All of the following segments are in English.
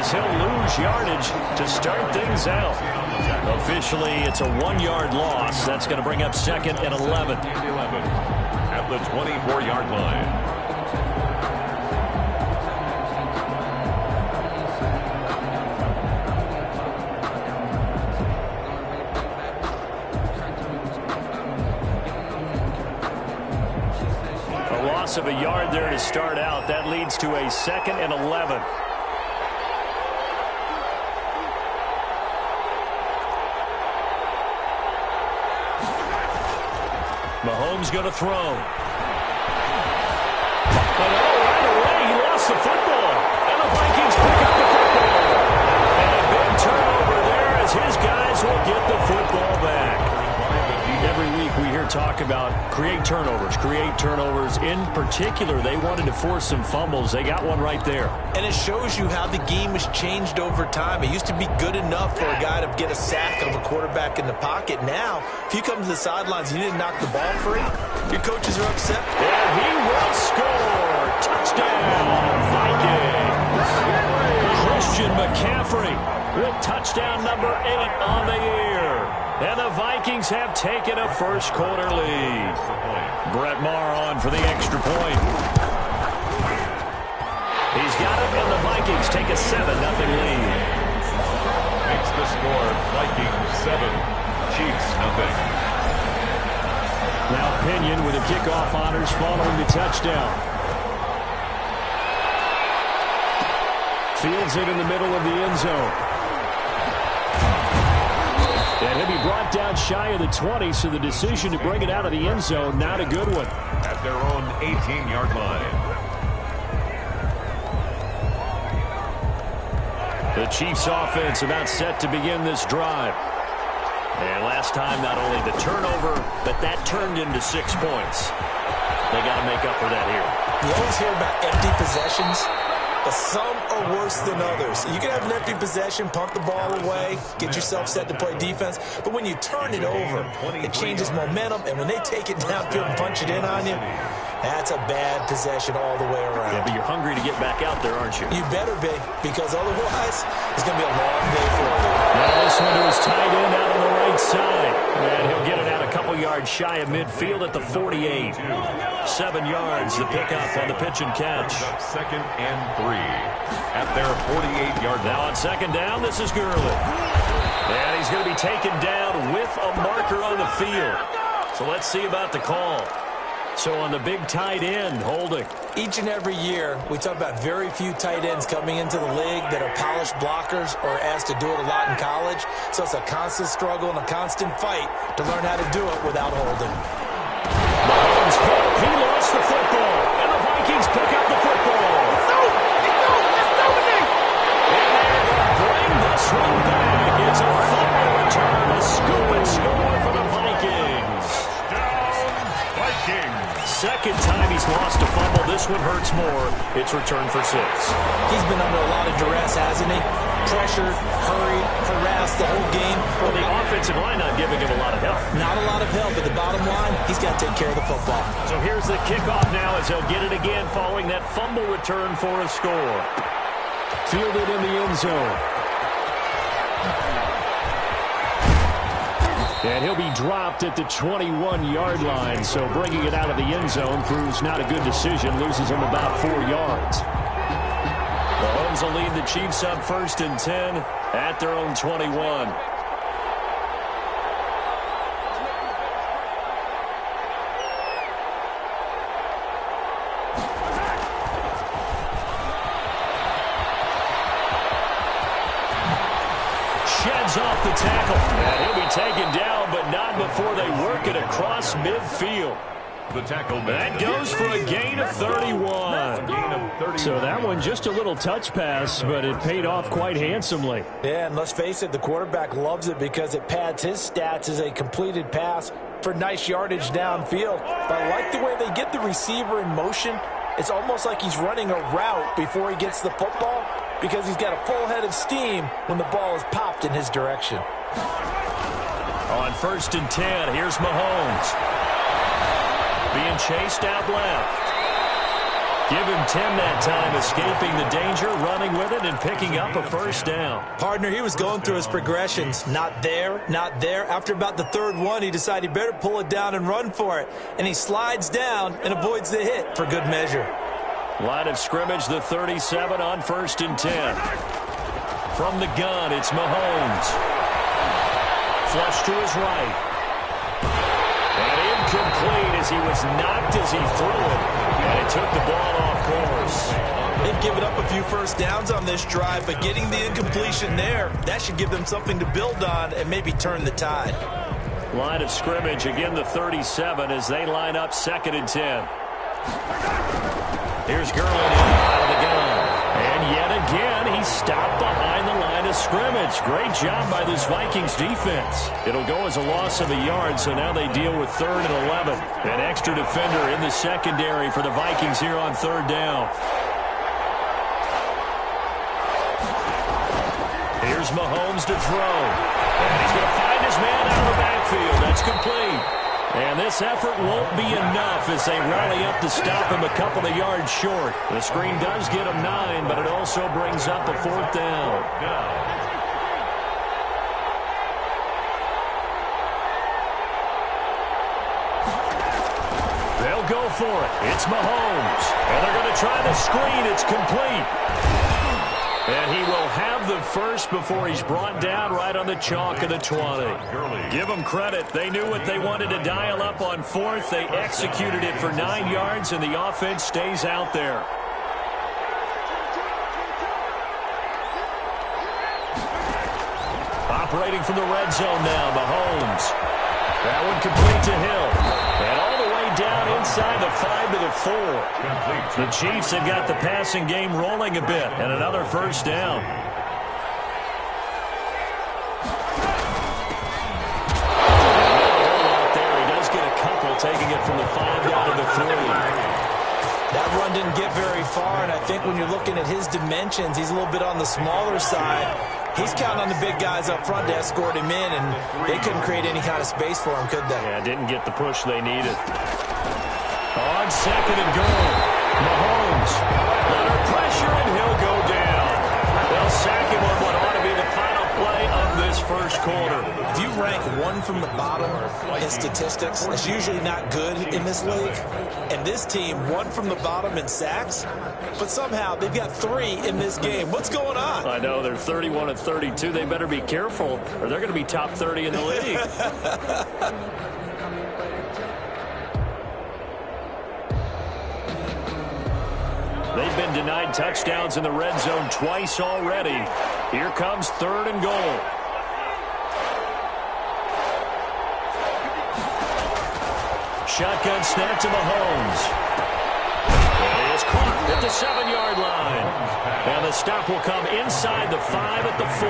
as he'll lose yardage to start things out. Officially, it's a 1-yard loss. That's going to bring up 2nd and 11. At the 24-yard line. Of a yard there to start out. That leads to a 2nd and 11. Mahomes going to throw. And right away, he lost the football. And the Vikings pick up the football. And a big turnover there as his guys will get the football back. Every week we hear talk about create turnovers. In particular, they wanted to force some fumbles. They got one right there. And it shows you how the game has changed over time. It used to be good enough for a guy to get a sack of a quarterback in the pocket. Now, if you come to the sidelines and you didn't knock the ball free, your coaches are upset. And he will score. Touchdown, Vikings. Christian McCaffrey with touchdown number 8 on the year. And the Vikings have taken a first-quarter lead. Brett Maher on for the extra point. He's got it, and the Vikings take a 7-0 lead. Makes the score Vikings 7, Chiefs 0. Now Pinion with the kickoff honors following the touchdown. Fields it in the middle of the end zone. And he'll be brought down shy of the 20, so the decision to bring it out of the end zone, not a good one. At their own 18-yard line. The Chiefs offense about set to begin this drive. And last time, not only the turnover, but that turned into 6 points. They got to make up for that here. You always hear about empty possessions, but some are worse than others. You can have an empty possession, punt the ball away, get yourself set to play defense. But when you turn it over, it changes momentum. And when they take it downfield and punch it in on you, that's a bad possession all the way around. Yeah, but you're hungry to get back out there, aren't you? You better be, because otherwise, it's going to be a long day for you. Now this one to his tight end out on the right side. And he'll get it out a couple yards shy of midfield at the 48. 7 yards, the pickup on the pitch and catch. 2nd and 3 at their 48-yard line. Now on 2nd down, this is Gurley. And he's going to be taken down with a marker on the field. So let's see about the call. So on the big tight end, holding. Each and every year, we talk about very few tight ends coming into the league that are polished blockers or asked to do it a lot in college. So it's a constant struggle and a constant fight to learn how to do it without holding. Mahomes, he lost the football, and the Vikings pick up the football. And they're going to bring this one back. It's a fumble return, a scoop and score for the Vikings. Vikings. Second time he's lost a fumble. This one hurts more. It's returned for 6. He's been under a lot of duress, hasn't he? Pressured, hurried, harassed the whole game. Well, the offensive line not giving him a lot of help. Not a lot of help, but the bottom line, he's got to take care of the football. So here's the kickoff now as they'll get it again following that fumble return for a score. Fielded in the end zone. And he'll be dropped at the 21-yard line, so bringing it out of the end zone proves not a good decision, loses him about 4 yards. Mahomes will lead the Chiefs up 1st and 10 at their own 21. Sheds off the tackle. And he'll be taken down, but not before they work it across midfield. The tackle that goes for a gain of 31. So that one just a little touch pass, but it paid off quite handsomely. Yeah, and let's face it, the quarterback loves it because it pads his stats as a completed pass for nice yardage downfield. But I like the way they get the receiver in motion. It's almost like he's running a route before he gets the football because he's got a full head of steam when the ball is popped in his direction. On 1st and 10, here's Mahomes. Being chased out left. Give him 10 that time, escaping the danger, running with it, and picking up a first down. Partner, he was going through his progressions. Not there, not there. After about the third one, he decided he better pull it down and run for it. And he slides down and avoids the hit for good measure. Line of scrimmage, the 37 on 1st and 10. From the gun, it's Mahomes. Flush to his right. And incomplete as he was knocked as he threw it. And it took the ball off course. They've given up a few first downs on this drive, but getting the incompletion there, that should give them something to build on and maybe turn the tide. Line of scrimmage, again the 37 as they line up 2nd and 10. Here's Gurley out of the gun. And yet again, he's stopped behind the line of scrimmage. Great job by this Vikings defense. It'll go as a loss of a yard, so now they deal with 3rd and 11. An extra defender in the secondary for the Vikings here on 3rd down. Here's Mahomes to throw. And he's going to find his man out of the backfield. That's complete. And this effort won't be enough as they rally up to stop him a couple of yards short. The screen does get him 9, but it also brings up a 4th down. They'll go for it. It's Mahomes. And they're going to try the screen. It's complete. And he will have the first before he's brought down right on the chalk of the 20. Give them credit. They knew what they wanted to dial up on 4th. They executed it for 9 yards, and the offense stays out there. Operating from the red zone now, Mahomes. That one complete to Hill. And all the way down inside the 5 to the 4. The Chiefs have got the passing game rolling a bit, and another first down. There, he does get a couple, taking it from the 5 down to the 3. That run didn't get very far, and I think when you're looking at his dimensions, he's a little bit on the smaller side. He's counting on the big guys up front to escort him in, and they couldn't create any kind of space for him, could they? Yeah, didn't get the push they needed. On 2nd and goal, Mahomes under pressure, and he'll go down. They'll sack him on what ought to be the final play of this first quarter. If you rank one from the bottom in statistics, that's usually not good in this league. And this team, one from the bottom in sacks, but somehow they've got 3 in this game. What's going on? I know, they're 31 and 32. They better be careful, or they're going to be top 30 in the league. They've been denied touchdowns in the red zone twice already. Here comes 3rd and goal. Shotgun snap to Mahomes. And he is caught at the 7-yard line. And the stop will come inside the 5 at the 4.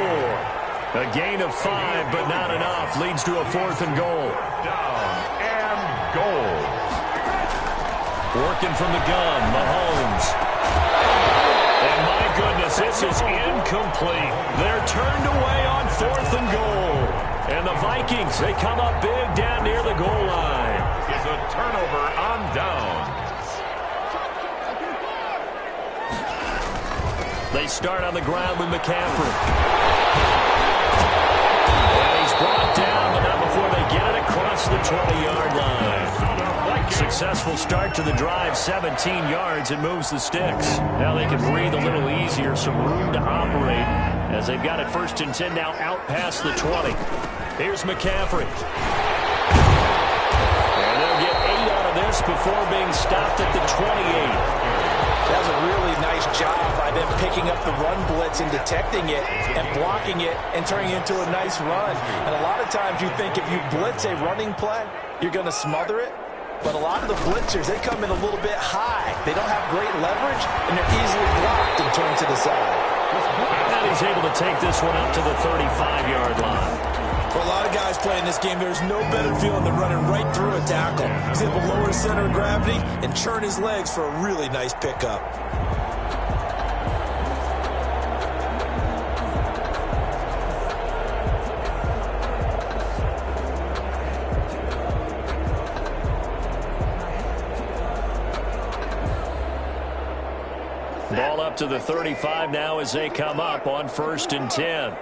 A gain of 5, but not enough. Leads to a 4th and goal. Down and goal. Working from the gun, Mahomes. And my goodness, this is incomplete. They're turned away on 4th and goal. And the Vikings, they come up big down near the goal line. Is a turnover on downs. They start on the ground with McCaffrey. And he's brought down, but not before they get it across the 20-yard line. Successful start to the drive, 17 yards, and moves the sticks. Now they can breathe a little easier, some room to operate as they've got it 1st and 10 now out past the 20. Here's McCaffrey. And they'll get 8 out of this before being stopped at the 28. That was a really nice job by them picking up the run blitz and detecting it and blocking it and turning it into a nice run. And a lot of times you think if you blitz a running play, you're going to smother it. But a lot of the blitzers, they come in a little bit high. They don't have great leverage, and they're easily blocked and turned to the side. And he's able to take this one up to the 35-yard line. For a lot of guys playing this game, there's no better feeling than running right through a tackle. He's able to lower his center of gravity and churn his legs for a really nice pickup. out to the 35 now as they come up on 1st and 10.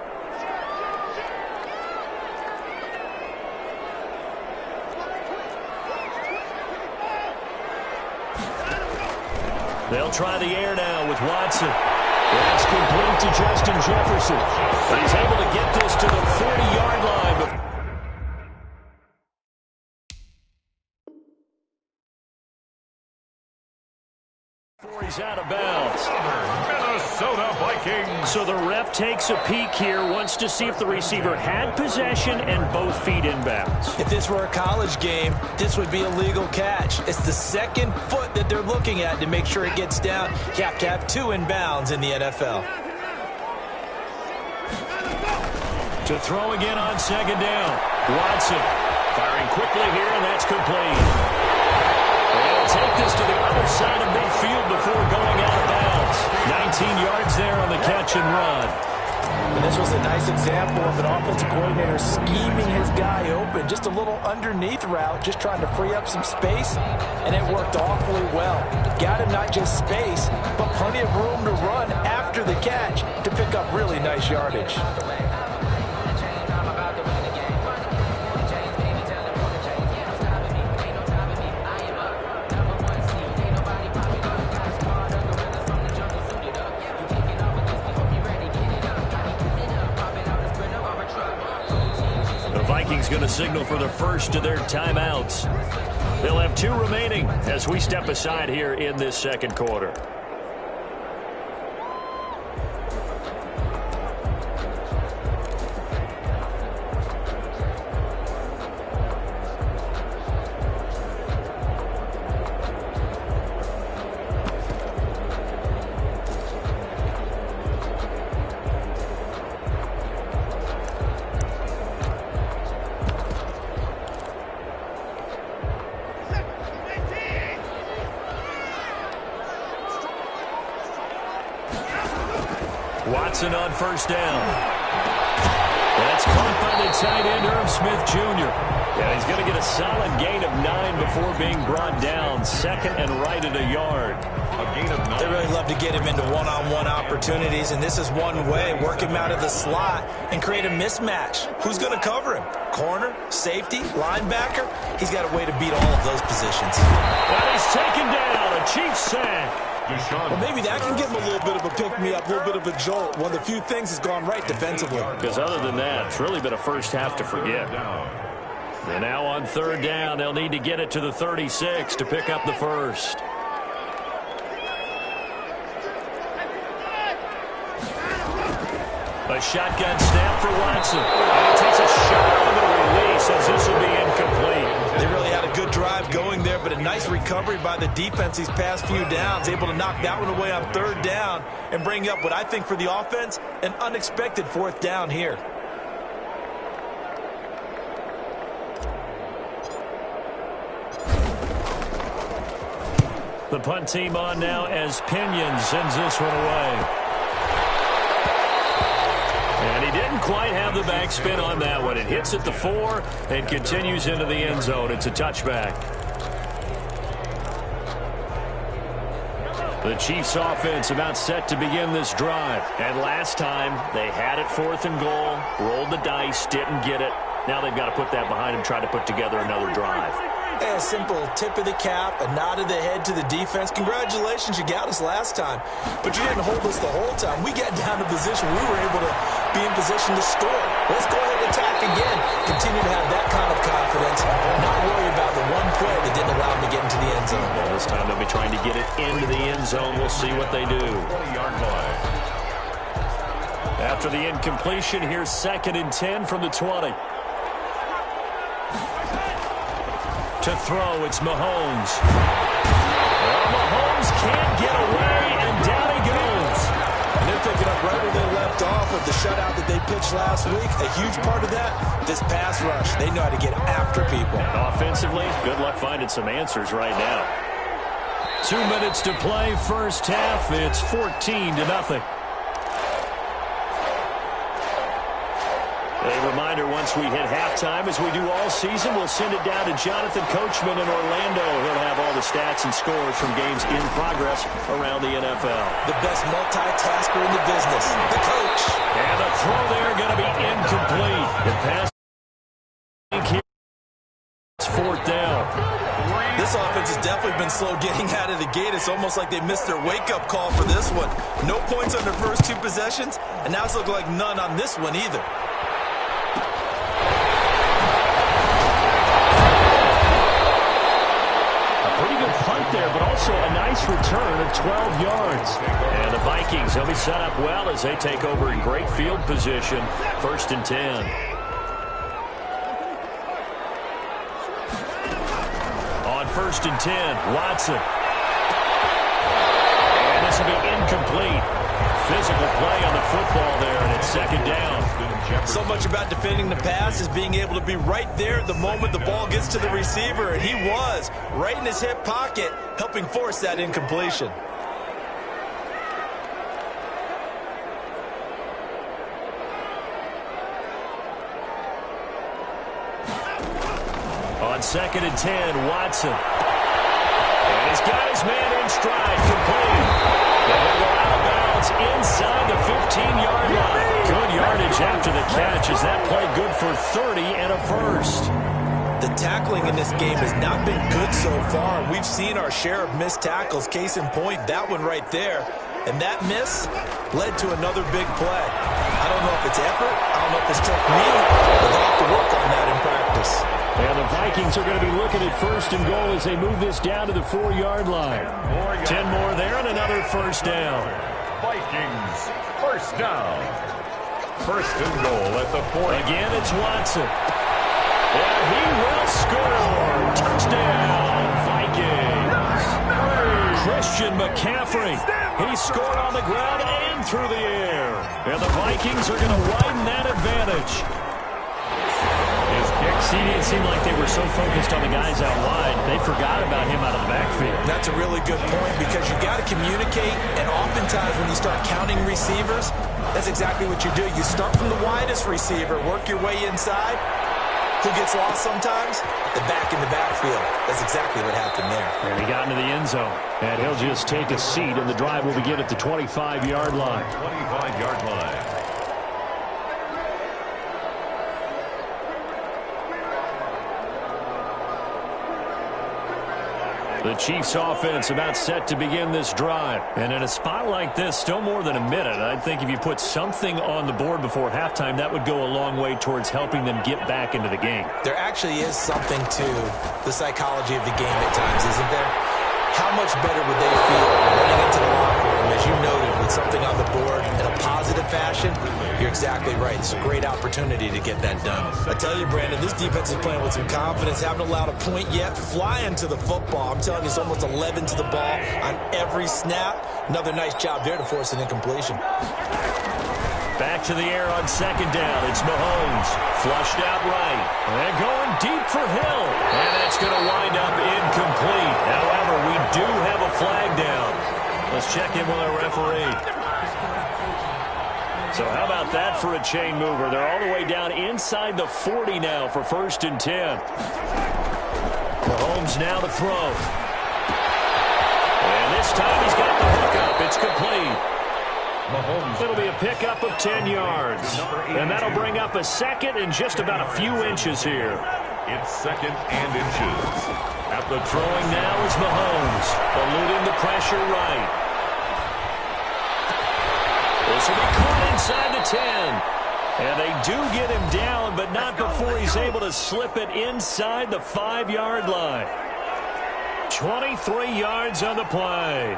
They'll try the air now with Watson. That's complete to Justin Jefferson. But he's able to get this to the 40-yard line. Before he's out of bounds. Minnesota Vikings. So the ref takes a peek here, wants to see if the receiver had possession and both feet inbounds. If this were a college game, this would be a legal catch. It's the second foot that they're looking at to make sure it gets down. You have to have 2 inbounds in the NFL. To throw again on 2nd down. Watson firing quickly here, and that's complete. They'll take this to the other side of midfield before going out of bounds. 19 yards there on the catch and run. And this was a nice example of an offensive coordinator scheming his guy open. Just a little underneath route, just trying to free up some space, and it worked awfully well. Got him not just space, but plenty of room to run after the catch to pick up really nice yardage. Vikings going to signal for the first of their timeouts. They'll have 2 remaining as we step aside here in this second quarter. Watson on 1st down. That's caught by the tight end, Irv Smith Jr. Yeah, he's going to get a solid gain of 9 before being brought down. 2nd and right at a yard. A gain of 9. They really love to get him into one-on-one opportunities, and this is one way. Work him out of the slot and create a mismatch. Who's going to cover him? Corner, safety, linebacker? He's got a way to beat all of those positions. And he's taken down. A Chiefs sack. Well, maybe that can give him a little bit of a pick-me-up, a little bit of a jolt. One of the few things has gone right defensively. Because other than that, it's really been a first half to forget. And now on 3rd down, they'll need to get it to the 36 to pick up the first. A shotgun snap for Watson. And he takes a shot on the release as this will be incomplete. They really had a good drive going there, but a nice recovery by the defense these past few downs, able to knock that one away on 3rd down and bring up what I think for the offense, an unexpected 4th down here. The punt team on now as Pinion sends this one away. And he didn't quite have the backspin on that one. It hits at the 4 and continues into the end zone. It's a touchback. The Chiefs offense about set to begin this drive. And last time they had it 4th and goal, rolled the dice, didn't get it. Now they've got to put that behind them, try to put together another drive. A simple tip of the cap, a nod of the head to the defense. Congratulations, you got us last time. But you didn't hold us the whole time. We got down to position. We were able to be in position to score. Let's go ahead and attack again. Continue to have that kind of confidence. Not worry about the one play that didn't allow them to get into the end zone. Well, this time they'll be trying to get it into the end zone. We'll see what they do. 20-yard line. After the incompletion, here's 2nd and 10 from the 20. To throw, it's Mahomes. Well, Mahomes can't get away, and down he goes. And they're picking up right where they left off with the shutout that they pitched last week. A huge part of that, this pass rush. They know how to get after people. Offensively, good luck finding some answers right now. 2 minutes to play, first half. It's 14-0. A reminder, once we hit halftime, as we do all season, we'll send it down to Jonathan Coachman in Orlando. He'll have all the stats and scores from games in progress around the NFL. The best multitasker in the business, the coach. And the throw there going to be incomplete. The pass here. It's fourth down. This offense has definitely been slow getting out of the gate. It's almost like they missed their wake-up call for this one. No points on their first two possessions, and now it's looking like none on this one either. Pretty good punt there, but also a nice return of 12 yards. And the Vikings, they'll be set up well as they take over in great field position. 1st and 10. On 1st and 10, Watson. And this will be incomplete. Physical play on the football there, and it's 2nd down. So much about defending the pass is being able to be right there the moment the ball gets to the receiver, and he was right in his hip pocket, helping force that incompletion. On 2nd and 10, Watson. And he's got his man in stride, complete. They'll go out of bounds inside the 15-yard line. Good yardage after the catch as that play good for 30 and a first. The tackling in this game has not been good so far. We've seen our share of missed tackles. Case in point, that one right there. And that miss led to another big play. I don't know if it's effort. I don't know if it's technique. But they'll have to work on that in practice. And the Vikings are going to be looking at 1st and goal as they move this down to the 4-yard line. 10 more there and another 1st down. Vikings, 1st down. 1st and goal at the 4. Again, it's Watson. And he will score. Touchdown, Vikings. Christian McCaffrey. He scored on the ground and through the air. And the Vikings are going to widen that advantage. See, it seemed like they were so focused on the guys out wide, they forgot about him out of the backfield. That's a really good point because you got to communicate, and oftentimes when you start counting receivers, that's exactly what you do. You start from the widest receiver, work your way inside. Who gets lost sometimes? The back in the backfield. That's exactly what happened there. And he got into the end zone. And he'll just take a seat, and the drive will begin at the 25-yard line. 25-yard line. The Chiefs offense about set to begin this drive. And in a spot like this, still more than a minute, I think if you put something on the board before halftime, that would go a long way towards helping them get back into the game. There actually is something to the psychology of the game at times, isn't there? How much better would they feel running into the locker room, as you noted, with something on the board in a positive fashion? You're exactly right. It's a great opportunity to get that done. I tell you, Brandon, this defense is playing with some confidence. Haven't allowed a point yet. Flying to the football. I'm telling you, it's almost 11 to the ball on every snap. Another nice job there to force an incompletion. Back to the air on 2nd down. It's Mahomes. Flushed out right. And going deep for Hill. And that's going to wind up incomplete. However, we do have a flag down. Let's check in with our referee. So how about that for a chain mover? They're all the way down inside the 40 now for 1st and 10. Mahomes now to throw. And this time he's got the hookup. It's complete. It'll be a pickup of 10 yards. And that'll bring up a 2nd and just about a few inches here. It's 2nd and inches. At the throwing now is Mahomes, eluding the pressure right. This will be caught inside the 10. And they do get him down, but not before he's able to slip it inside the 5-yard line. 23 yards on the play.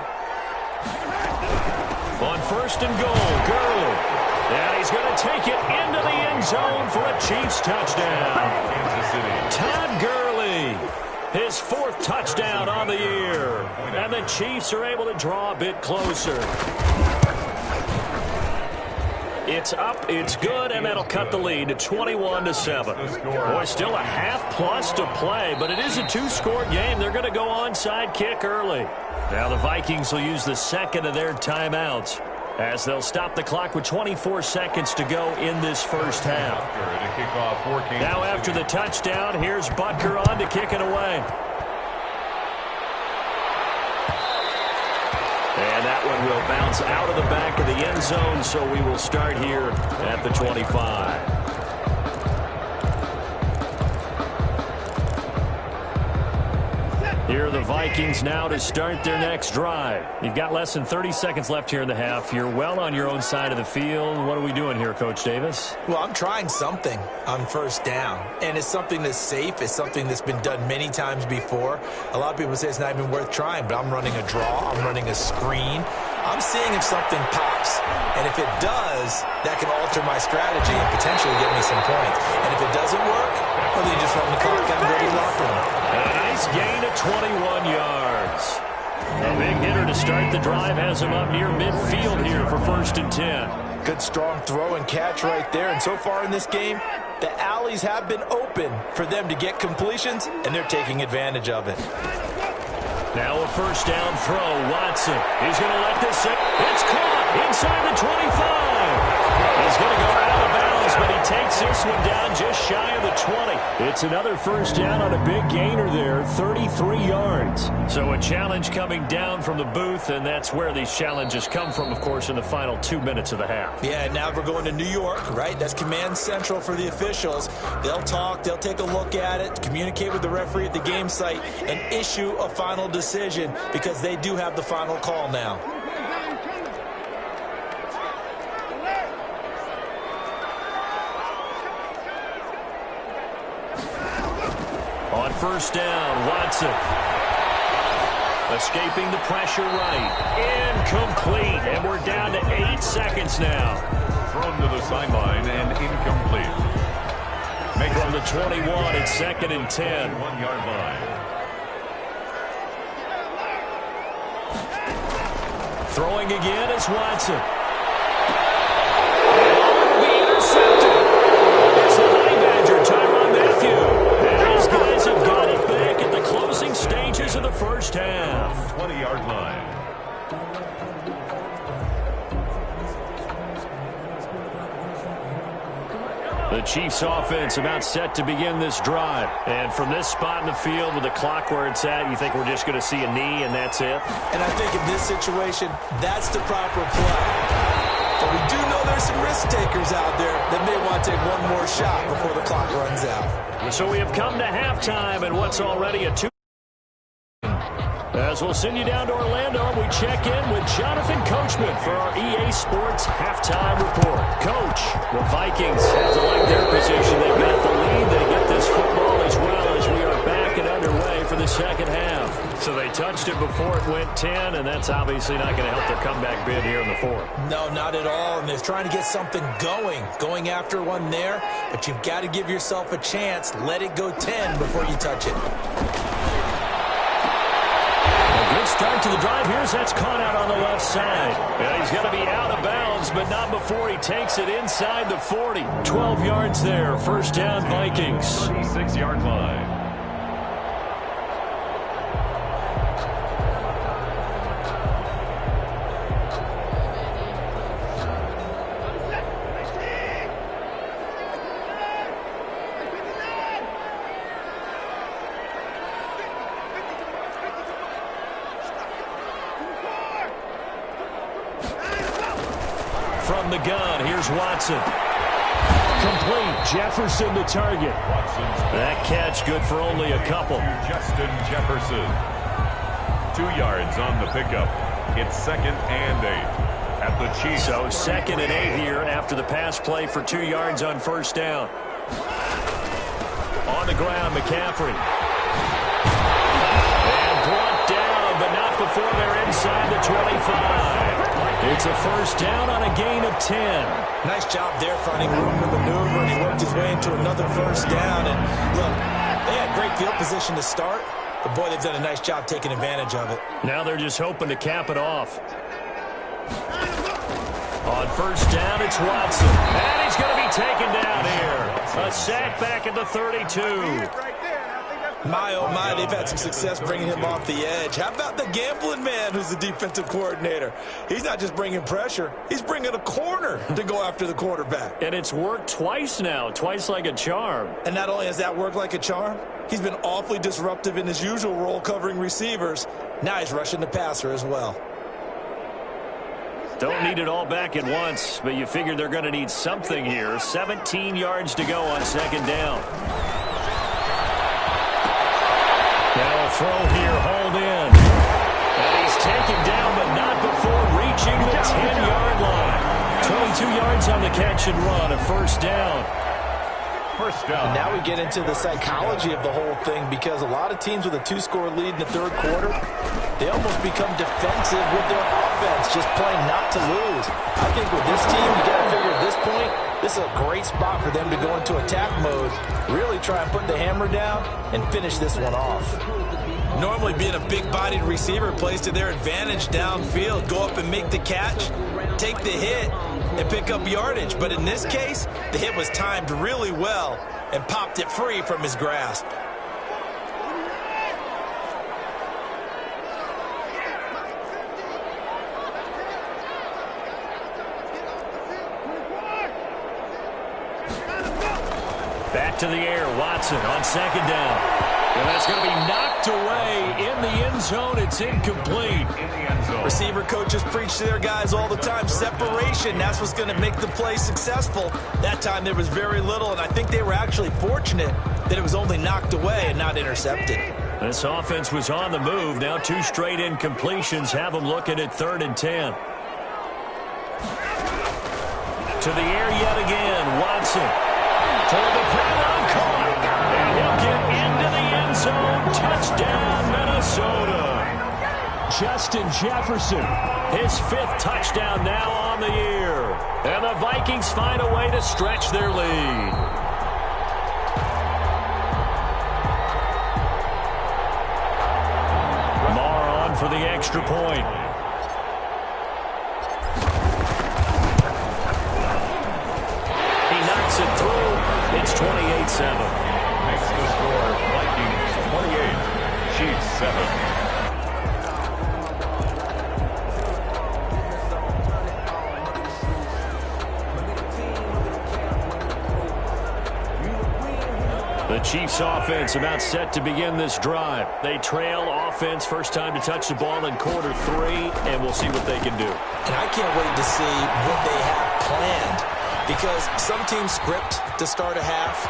On 1st and goal, Gurley. And he's going to take it into the end zone for a Chiefs touchdown. Todd Gurley, his 4th touchdown on the year. And the Chiefs are able to draw a bit closer. It's up, it's good, and that'll cut the lead to 21-7. Boy, still a half-plus to play, but it is a 2-score game. They're going to go onside kick early. Now the Vikings will use the 2nd of their timeouts. as they'll stop the clock with 24 seconds to go in this first half. Now after the touchdown, here's Butker on to kick it away. And that one will bounce out of the back of the end zone, so we will start here at the 25. Here are the Vikings now to start their next drive. You've got less than 30 seconds left here in the half. You're well on your own side of the field. What are we doing here, Coach Davis? Well, I'm trying something on first down, and it's something that's safe. It's something that's been done many times before. A lot of people say it's not even worth trying, but I'm running a draw. I'm running a screen. I'm seeing if something pops, and if it does, that can alter my strategy and potentially get me some points. And if it doesn't work, well, then you just run the clock out and go to the locker room. A nice gain of 21 yards. A big hitter to start the drive has him up near midfield here for 1st and 10. Good strong throw and catch right there. And so far in this game, the alleys have been open for them to get completions, and they're taking advantage of it. Now a first down throw. Watson. He's going to let this sit. It's caught inside the 25. He's going to go out of bounds, but he takes this one down just shy of the 20. It's another first down on a big gainer there, 33 yards. So a challenge coming down from the booth, and that's where these challenges come from, of course, in the final 2 minutes of the half. Yeah, now we're going to New York, right? That's command central for the officials. They'll talk, they'll take a look at it, communicate with the referee at the game site, and issue a final decision because they do have the final call now. On first down, Watson. Escaping the pressure right. Incomplete. And we're down to 8 seconds now. Thrown to the sideline and incomplete. From the 21, it's 2nd and 10. 1-yard line. Throwing again is Watson. Be intercepted. It's the Honey Badger, Tyrann Mathieu. And these guys have got it back at the closing stages of the first half. 20-yard line. The Chiefs offense about set to begin this drive. And from this spot in the field with the clock where it's at, you think we're just going to see a knee and that's it? And I think in this situation, that's the proper play. But we do know there's some risk takers out there that may want to take one more shot before the clock runs out. So we have come to halftime and what's already a 2. As we'll send you down to Orlando, we check in with Jonathan Coachman for our EA Sports Halftime Report. Coach, the Vikings have to like their position. They've got the lead. They get this football as well as we are back and underway for the second half. So they touched it before it went 10, and that's obviously not going to help their comeback bid here in the fourth. No, not at all, and they're trying to get something going after one there, but you've got to give yourself a chance. Let it go 10 before you touch it. Good start to the drive. That's caught out on the left side. Yeah, he's going to be out of bounds, but not before he takes it inside the 40. 12 yards there. First down, Vikings. 36-yard line. From the gun, here's Watson. Complete. Jefferson the target. That catch good for only a couple. Justin Jefferson. 2 yards on the pickup. It's 2nd and 8 at the Chiefs. So 2nd and 8 here after the pass play for 2 yards on first down. On the ground, McCaffrey. And brought down, but not before they're inside the 25. It's a first down on a gain of 10. Nice job there finding room to maneuver, and he worked his way into another first down. And look, they had great field position to start, but boy, they've done a nice job taking advantage of it. Now they're just hoping to cap it off. On first down, it's Watson. And he's going to be taken down here. A sack back at the 32. My, oh my, they've had some success bringing him off the edge. How about the gambling man who's the defensive coordinator? He's not just bringing pressure, he's bringing a corner to go after the quarterback. And it's worked twice now, twice like a charm. And not only has that worked like a charm, he's been awfully disruptive in his usual role covering receivers. Now he's rushing the passer as well. Don't need it all back at once, but you figure they're going to need something here. 17 yards to go on second down. Now a throw here, hauled in. And he's taken down, but not before reaching the 10-yard line. 22 yards on the catch and run, a first down. First down. And now we get into the psychology of the whole thing, because a lot of teams with a 2-score lead in the third quarter, they almost become defensive with their offense, just playing not to lose. I think with this team, you got to figure at this point, this is a great spot for them to go into attack mode, really try and put the hammer down and finish this one off. Normally being a big-bodied receiver plays to their advantage downfield. Go up and make the catch, take the hit, and pick up yardage. But in this case, the hit was timed really well and popped it free from his grasp. Back to the air, Watson on second down. And that's going to be knocked away in the end zone. It's incomplete. Receiver coaches preach to their guys all the time. Separation, that's what's going to make the play successful. That time there was very little, and I think they were actually fortunate that it was only knocked away and not intercepted. This offense was on the move. Now 2 straight incompletions have them looking at 3rd and 10. To the air yet again, Watson. For the pylon caught, and he'll get into the end zone. Touchdown, Minnesota. Justin Jefferson, his 5th touchdown now on the year. And the Vikings find a way to stretch their lead. Lamar on for the extra point. He knocks it through. It's 28-7. Next to score, Vikings 28, Chiefs 7. The Chiefs offense about set to begin this drive. They trail offense, first time to touch the ball in quarter 3, and we'll see what they can do. And I can't wait to see what they have planned, because some teams script to start a half.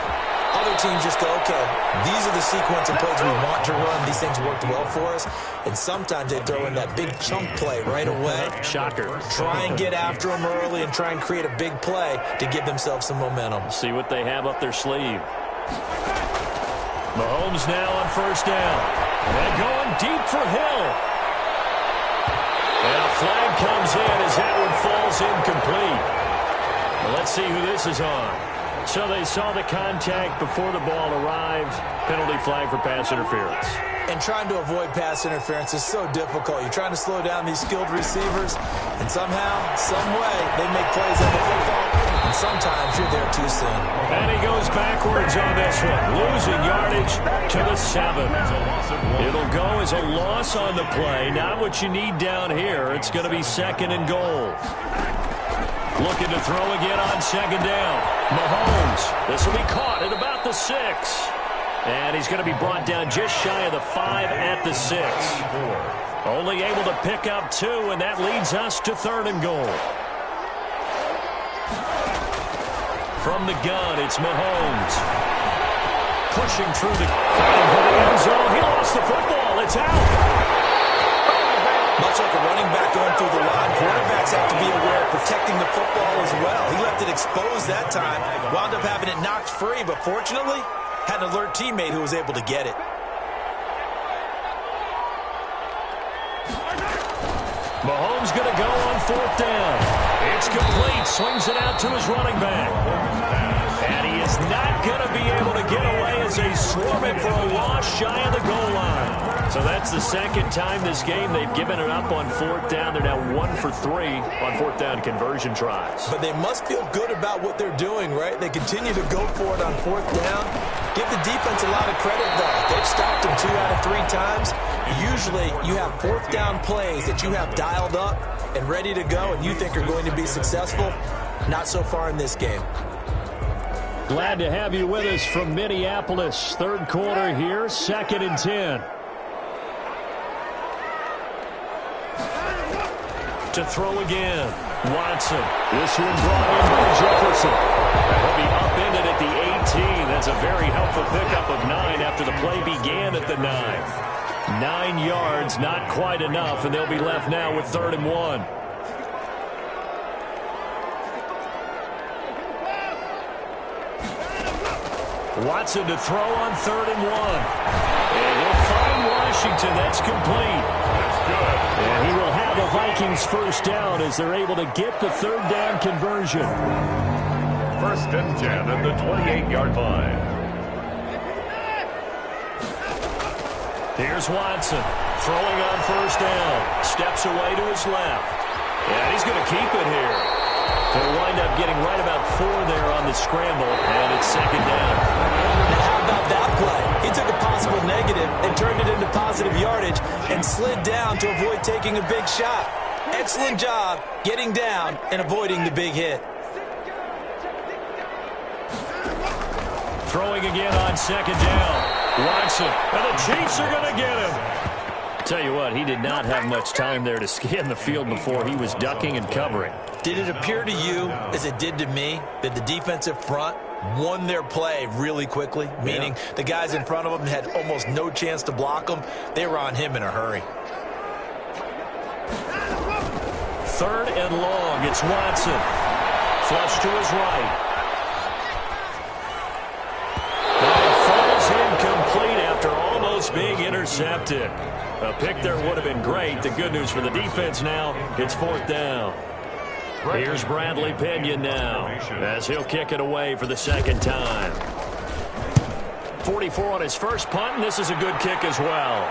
Other teams just go, okay, these are the sequence of plays we want to run. These things worked well for us. And sometimes they throw in that big chunk play right away. Shocker. Try and get after them early and try and create a big play to give themselves some momentum. See what they have up their sleeve. Mahomes now on first down. And going deep for Hill. And a flag comes in as that one falls incomplete. Well, let's see who this is on. So they saw the contact before the ball arrived. Penalty flag for pass interference. And trying to avoid pass interference is so difficult. You're trying to slow down these skilled receivers, and somehow, some way, they make plays on the football, and sometimes you're there too soon. And he goes backwards on this one, losing yardage to the 7. It'll go as a loss on the play. Not what you need down here. It's going to be 2nd and goal. Looking to throw again on second down. Mahomes. This will be caught at about the 6. And he's going to be brought down just shy of the 5 at the 6. Only able to pick up 2, and that leads us to 3rd and goal. From the gun, it's Mahomes. Pushing through the end zone. He lost the football. It's out. Much like a running back going through the line, quarterbacks have to be aware of protecting the football as well. He left it exposed that time, wound up having it knocked free, but fortunately, had an alert teammate who was able to get it. Mahomes going to go on 4th down. It's complete. Swings it out to his running back. And he is not going to be able to get away as they swarm it for a loss shy of the goal line. So that's the second time this game they've given it up on fourth down. They're now 1 for 3 on fourth down conversion tries. But they must feel good about what they're doing, right? They continue to go for it on fourth down. Give the defense a lot of credit, though. They've stopped them 2 out of 3 times. Usually you have fourth down plays that you have dialed up and ready to go and you think are going to be successful. Not so far in this game. Glad to have you with us from Minneapolis. Third quarter here, 2nd and 10. To throw again, Watson. This one brought in by Jefferson. He'll be upended at the 18. That's a very helpful pickup of 9 after the play began at the 9. 9 yards, not quite enough, and they'll be left now with 3rd and 1. Watson to throw on 3rd and 1. And he'll find Washington. That's complete. That's good. And he will have a Vikings first down as they're able to get the 3rd down conversion. 1st and 10 at the 28-yard line. Here's Watson throwing on 1st down. Steps away to his left. And he's going to keep it here. He'll wind up getting right about 4 there on the scramble, and it's 2nd down. Now, how about that play? He took a possible negative and turned it into positive yardage and slid down to avoid taking a big shot. Excellent job getting down and avoiding the big hit. Throwing again on 2nd down. Watson, and the Chiefs are going to get him. Tell you what, he did not have much time there to scan the field before he was ducking and covering. Did it appear to you, as it did to me, that the defensive front won their play really quickly? Meaning the guys in front of them had almost no chance to block them. They were on him in a hurry. 3rd and long. It's Watson. Flush to his right. Falls incomplete after almost being intercepted. A pick there would have been great. The good news for the defense now, it's 4th down. Here's Bradley Pinion now as he'll kick it away for the 2nd time. 44 on his first punt, and this is a good kick as well.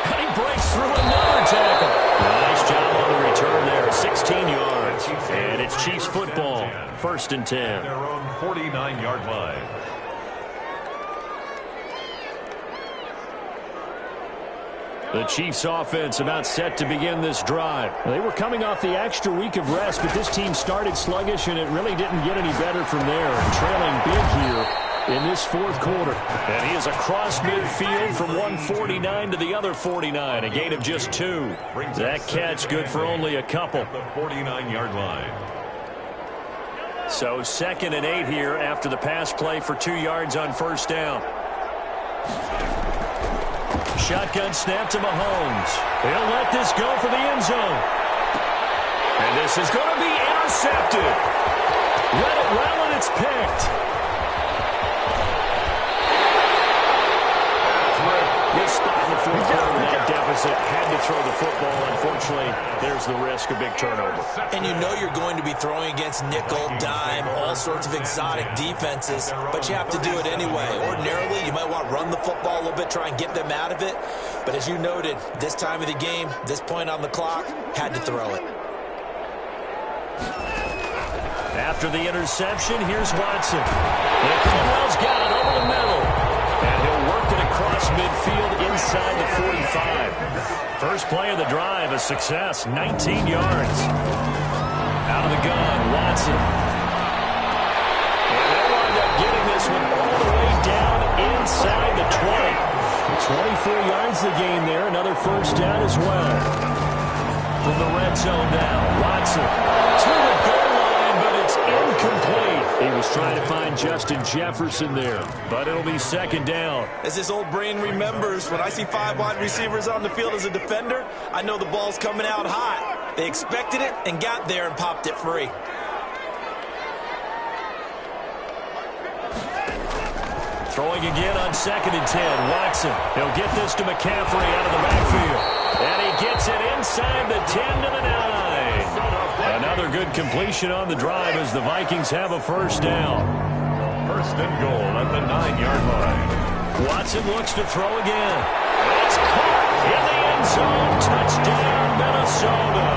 And he breaks through another tackle. Nice job on the return there, 16 yards. And it's Chiefs football, 1st and 10. Their own 49-yard line. The Chiefs offense about set to begin this drive. They were coming off the extra week of rest, but this team started sluggish, and it really didn't get any better from there. And trailing big here in this 4th quarter. And he is across midfield from 149 to the other 49, a gain of just 2. That catch good for only a couple. The 49-yard line. So 2nd and 8 here after the pass play for 2 yards on 1st down. Shotgun snap to Mahomes. He'll let this go for the end zone. And this is going to be intercepted. Read it well, and it's picked. This spot in the 4th quarter with that deficit, had to throw the football. Unfortunately, there's the risk of big turnover. And you know you're going to be throwing against nickel, dime, all sorts of exotic defenses, but you have to do it anyway. Ordinarily, you might want to run the football a little bit, try and get them out of it. But as you noted, this time of the game, this point on the clock, had to throw it. After the interception, here's Watson. And Caldwell's got it over the middle. And he'll work it across midfield inside the 45. First play of the drive, a success, 19 yards. Out of the gun, Watson. And they'll wind up getting this one all the way down inside the 20. 24 yards the gain there, another first down as well. From the red zone now, Watson to the goal line, but it's incomplete. He was trying to find Justin Jefferson there, but it'll be 2nd down. As his old brain remembers, when I see 5 wide receivers on the field as a defender, I know the ball's coming out hot. They expected it and got there and popped it free. Throwing again on 2nd and 10. Watson, he'll get this to McCaffrey out of the backfield. And he gets it inside the 10 to the 9. And Another good completion on the drive as the Vikings have a first down. First and goal at the 9-yard line. Watson looks to throw again. It's caught in the end zone. Touchdown, Minnesota.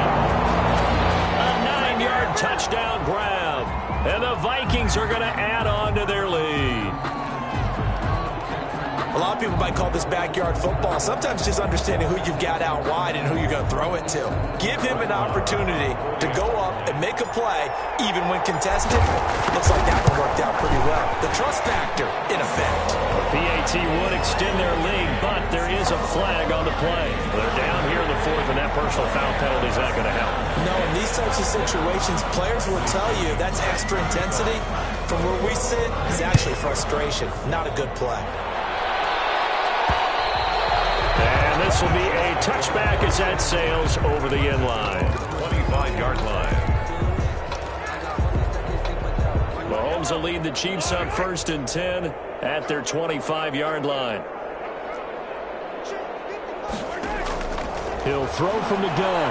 A 9-yard touchdown grab. And the Vikings are going to add on to their lead. A lot of people might call this backyard football. Sometimes just understanding who you've got out wide and who you're going to throw it to. Give him an opportunity to go up and make a play, even when contested. Looks like that one worked out pretty well. The trust factor, in effect. PAT would extend their lead, but there is a flag on the play. They're down here in the fourth, and that personal foul penalty is not going to help. No, in these types of situations, players will tell you that's extra intensity. From where we sit, it's actually frustration. Not a good play. And this will be a touchback as that sails over the end line. 25-yard line. Mahomes will lead the Chiefs on 1st and 10 at their 25-yard line. He'll throw from the gun.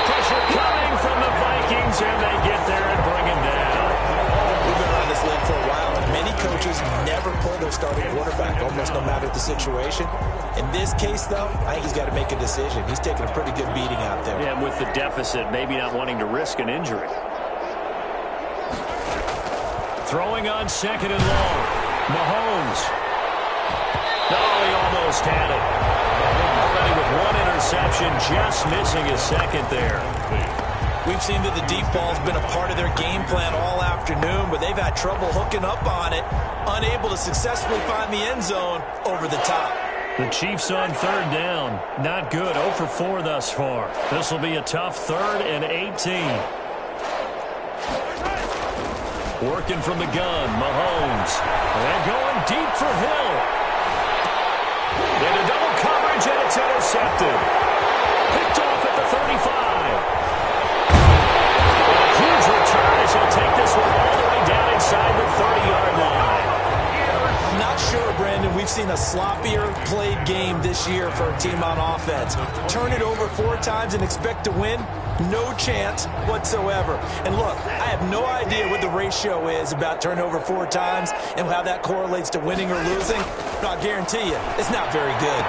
Pressure coming from the Vikings, and they get there and bring him down. We've been around this league for a while, and many coaches never pull their starting quarterback, almost no matter the situation. In this case, though, I think he's got to make a decision. He's taking a pretty good beating out there. Yeah, and with the deficit, maybe not wanting to risk an injury. Throwing on 2nd and long. Mahomes. No, he almost had it. Already with one interception, just missing his second there. We've seen that the deep ball's been a part of their game plan all afternoon, but they've had trouble hooking up on it, unable to successfully find the end zone over the top. The Chiefs on 3rd down. Not good. 0 for 4 thus far. This will be a tough 3rd and 18. Working from the gun, Mahomes. And going deep for Hill. Into double coverage, and it's intercepted. Picked off at the 35. Huge return as he'll take this one all the way down inside the 30-yard line. Not sure, Brandon. We've seen a sloppier played game this year for a team on offense. Turn it over 4 times and expect to win? No chance whatsoever. And look, I have no idea what the ratio is about turnover 4 times and how that correlates to winning or losing. But I guarantee you, it's not very good.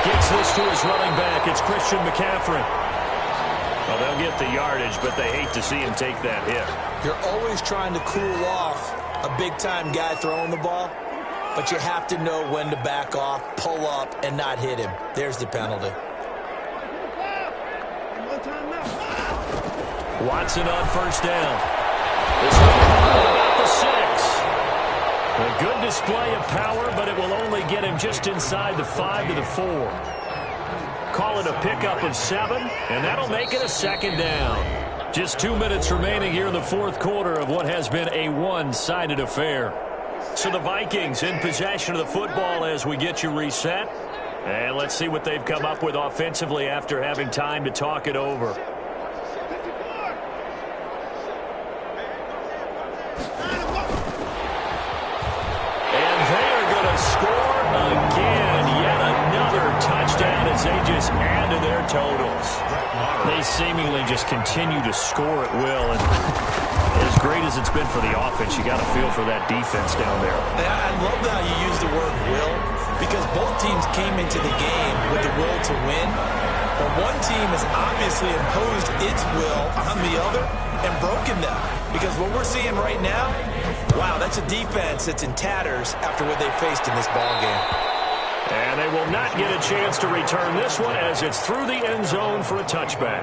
Gets this to his running back. It's Christian McCaffrey. Well, they'll get the yardage, but they hate to see him take that hit. You're always trying to cool off a big-time guy throwing the ball, but you have to know when to back off, pull up, and not hit him. There's the penalty. Watson on 1st down. This one about the 6. A good display of power, but it will only get him just inside the 5 to the 4. Call it a pickup of 7, and that'll make it a 2nd down. Just 2 minutes remaining here in the 4th quarter of what has been a one-sided affair. So the Vikings in possession of the football as we get you reset. And let's see what they've come up with offensively after having time to talk it over. Score again, yet another touchdown as they just add to their totals. They seemingly just continue to score at will, and as great as it's been for the offense, you got to feel for that defense down there. I love how you use the word will, because both teams came into the game with the will to win, but one team has obviously imposed its will on the other and broken them. Because what we're seeing right now, wow, that's a defense that's in tatters after what they faced in this ballgame. And they will not get a chance to return this one as it's through the end zone for a touchback.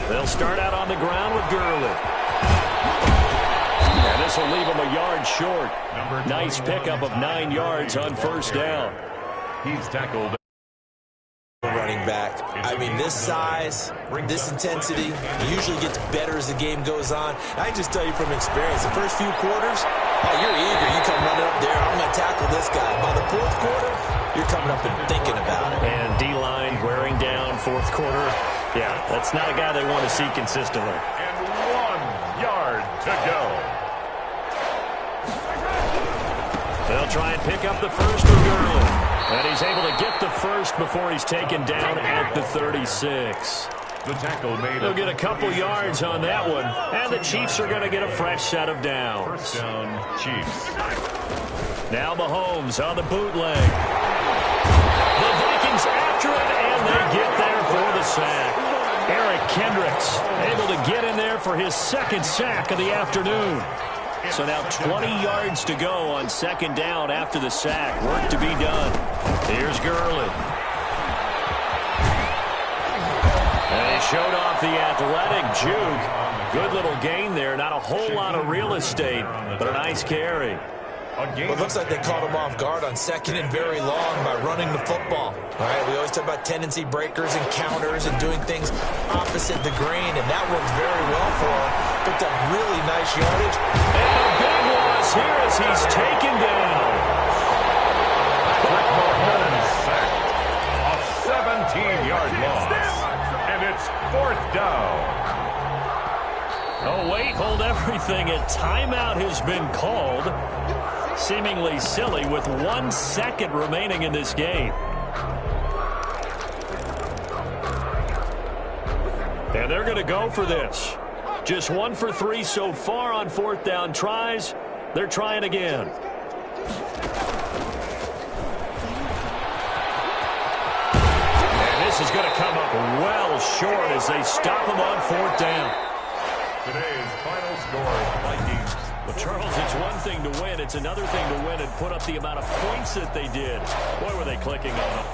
They'll start out on the ground with Gurley. And this will leave him a yard short. Nice pickup of 9 yards on 1st down. He's tackled. Running back. I mean, this size, this intensity usually gets better as the game goes on. I can just tell you from experience, the first few quarters, oh, you're eager. You come running up there, I'm going to tackle this guy. By the 4th quarter, you're coming up and thinking about it. And D-line wearing down 4th quarter. Yeah, that's not a guy they want to see consistently. And 1 yard to go. They'll try and pick up the first for Gurley. And he's able to get the first before he's taken down at the 36. The tackle made. They'll get a couple yards on that one, and the Chiefs are going to get a fresh set of downs. First down, Chiefs. Now Mahomes on the bootleg. The Vikings after it, and they get there for the sack. Eric Kendricks able to get in there for his second sack of the afternoon. So now 20 yards to go on second down after the sack. Work to be done. Here's Gurley. And he showed off the athletic juke. Good little gain there. Not a whole lot of real estate, but a nice carry. Well, it looks like they caught him off guard on second and very long by running the football. All right, we always talk about tendency breakers and counters and doing things opposite the grain, and that worked very well for him. Picked up really nice yardage. And a big loss here as he's taken down. Mahomes sacked. A 17-yard loss. And it's fourth down. Oh, wait, hold everything. A timeout has been called. Seemingly silly with 1 second remaining in this game. And they're going to go for this. Just 1 for 3 so far on fourth down tries. They're trying again. And this is going to come up well short as they stop him on fourth down. Today's final score, Vikings. Well, Charles, it's one thing to win. It's another thing to win and put up the amount of points that they did. Boy, were they clicking on them.